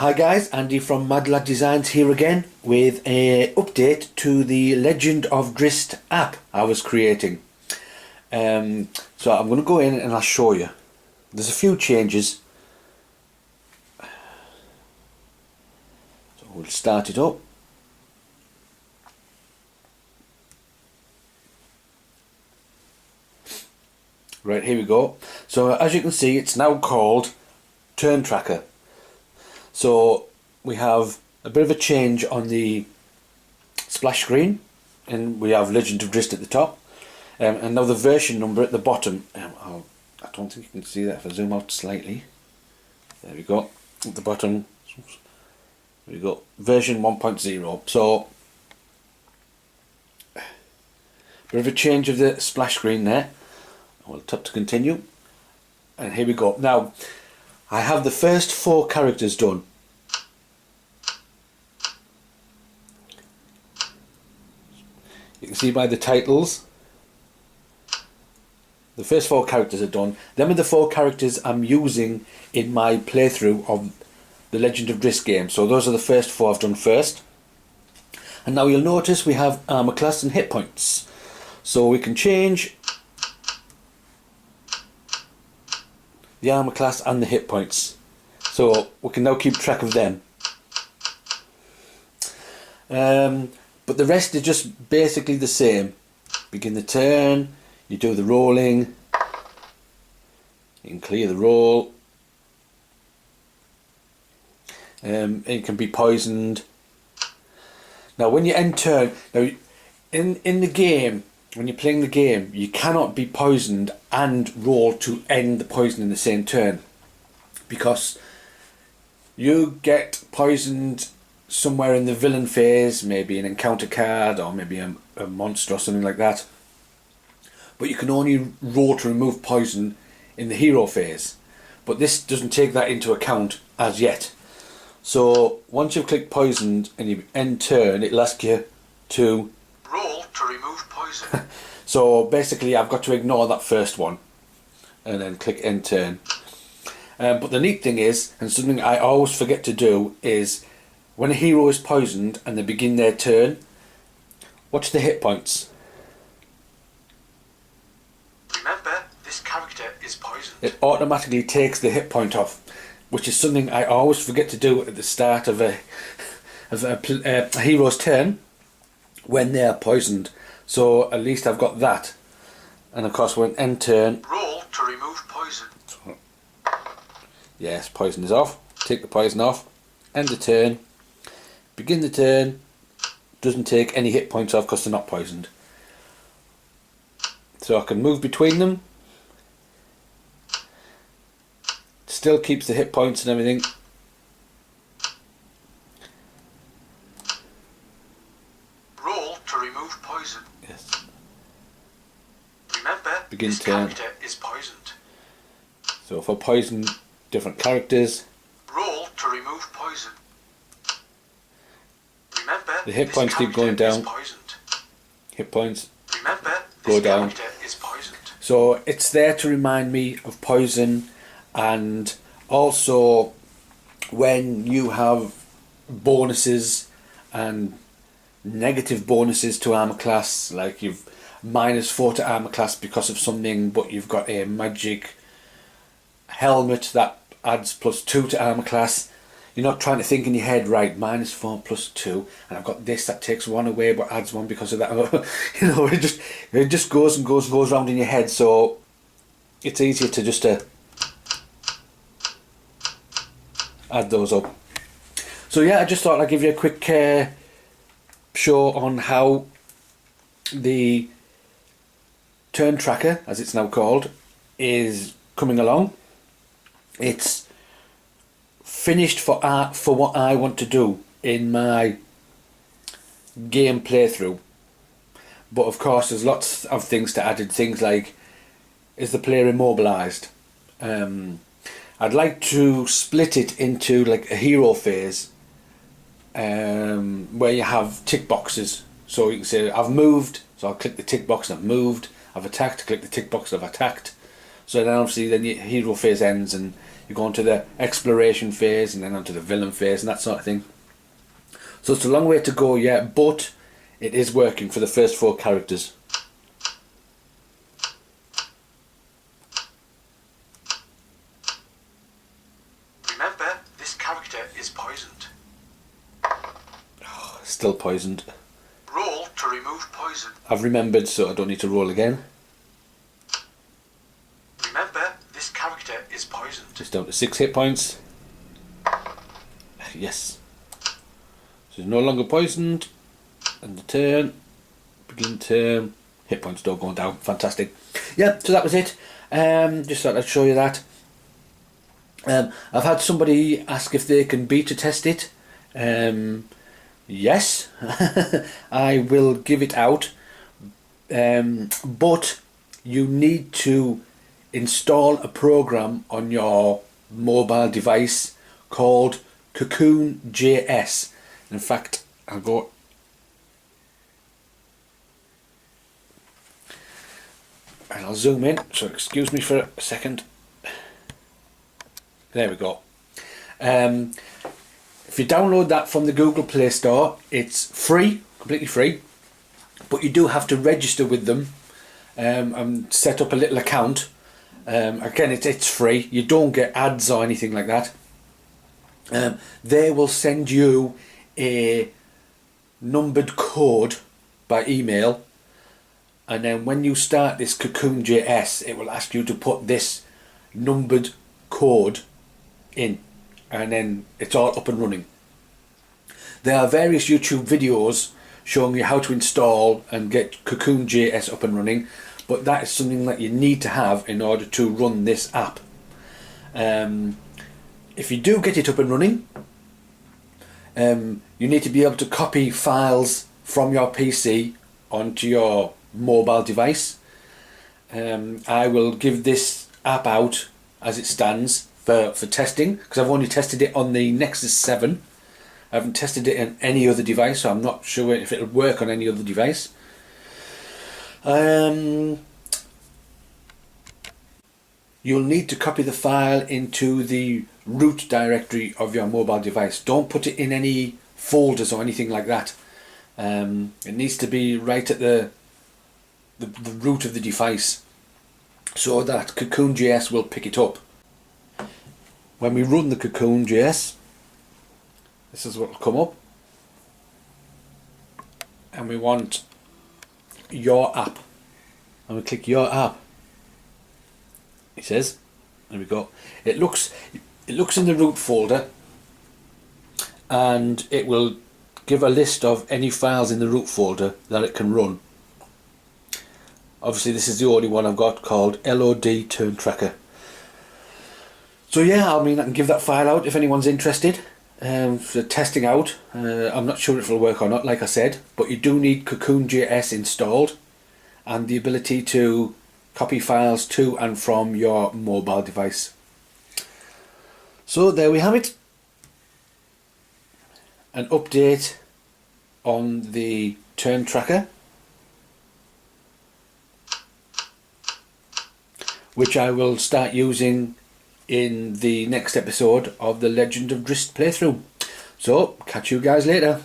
Hi guys, Andy from LOD Designs here again with an update to the Legend of Drizzt app I was creating. So I'm going to go in and I'll show you. There's a few changes. So we'll start it up. Right, here we go. So as you can see, it's now called Turn Tracker. So we have a bit of a change on the splash screen, and we have Legend of Drizzt at the top, and now the version number at the bottom. I don't think you can see that if I zoom out slightly. There we go. At the bottom, we got version 1.0. So a bit of a change of the splash screen there. We'll tap to continue, and here we go. Now I have the first 4 characters done. You can see by the titles, the first 4 characters are done. Them are the 4 characters I'm using in my playthrough of the Legend of Drizzt game. So those are the first 4 I've done first. And now you'll notice we have armor class and hit points. So we can change the armor class and the hit points, so we can now keep track of them. But the rest is just basically the same. Begin the turn, you do the rolling, you can clear the roll, it can be poisoned. Now when you end turn, now in the game, when you're playing the game, you cannot be poisoned and roll to end the poison in the same turn, because you get poisoned somewhere in the villain phase, maybe an encounter card or maybe a monster or something like that, but you can only roll to remove poison in the hero phase. But this doesn't take that into account as yet. So once you've clicked poisoned and you end turn, it'll ask you to roll to remove poison. So basically I've got to ignore that first one and then click end turn. But the neat thing is, and something I always forget to do, is when a hero is poisoned and they begin their turn, watch the hit points. Remember, this character is poisoned. It automatically takes the hit point off, which is something I always forget to do at the start of a hero's turn when they are poisoned. So at least I've got that. And of course when end turn, roll to remove poison. Yes, poison is off. Take the poison off. End the turn. Begin the turn. Doesn't take any hit points off because they're not poisoned. So I can move between them. Still keeps the hit points and everything. Roll to remove poison. Yes. Remember, Begin this turn. character is poisoned. So for poison, different characters. Roll to remove poison. Remember, The hit this points keep character going down. is poisoned. Hit points Remember, go this down. character is poisoned. So it's there to remind me of poison, and also when you have bonuses and negative bonuses to armor class, like you've -4 to armor class because of something, but you've got a magic helmet that adds +2 to armor class. You're not trying to think in your head, right, -4 +2, and I've got this that takes 1 away but adds 1 because of that. You know, it just goes and goes and goes round in your head. So it's easier to just add those up. So yeah, I just thought I'd give you a quick show on how the turn tracker, as it's now called, is coming along. It's finished for what I want to do in my game playthrough, but of course there's lots of things to add in. Things like, is the player immobilized? I'd like to split it into like a hero phase, where you have tick boxes. So you can say I've moved, so I'll click the tick box and I've moved. I've attacked, click the tick box and I've attacked. So then obviously then your hero phase ends and you go into the exploration phase and then onto the villain phase and that sort of thing. So it's a long way to go yet, but it is working for the first 4 characters. Remember, this character is poisoned. Still poisoned. Roll to remove poison. I've remembered, so I don't need to roll again. Remember, this character is poisoned. Just down to 6 hit points. Yes. So he's no longer poisoned. And the turn. Begin turn. Hit points don't go down. Fantastic. Yeah, so that was it. Just thought I'd show you that. I've had somebody ask if they can beta test it. Yes. I will give it out. But you need to install a program on your mobile device called Cocoon JS. In fact, I'll go and I'll zoom in, so excuse me for a second. There we go. If you download that from the Google Play Store, it's free, completely free, but you do have to register with them and set up a little account. Again, it's free. You don't get ads or anything like that. They will send you a numbered code by email, and then when you start this Cocoon JS, it will ask you to put this numbered code in, and then it's all up and running. There are various YouTube videos showing you how to install and get Cocoon JS up and running, but that is something that you need to have in order to run this app. If you do get it up and running, you need to be able to copy files from your PC onto your mobile device. I will give this app out as it stands for testing, because I've only tested it on the Nexus 7. I haven't tested it on any other device, so I'm not sure if it'll work on any other device. You'll need to copy the file into the root directory of your mobile device. Don't put it in any folders or anything like that. It needs to be right at the root of the device, so that Cocoon JS will pick it up. When we run the Cocoon JS, this is what will come up, and we want your app, and we click your app. It says, there we go. It looks in the root folder, and it will give a list of any files in the root folder that it can run. Obviously this is the only one I've got, called LOD Turn Tracker. So yeah, I mean, I can give that file out if anyone's interested for testing out. I'm not sure if it'll work or not, like I said, but you do need Cocoon JS installed and the ability to copy files to and from your mobile device. So there we have it. An update on the turn tracker, which I will start using in the next episode of the Legend of Drizzt playthrough. So, catch you guys later.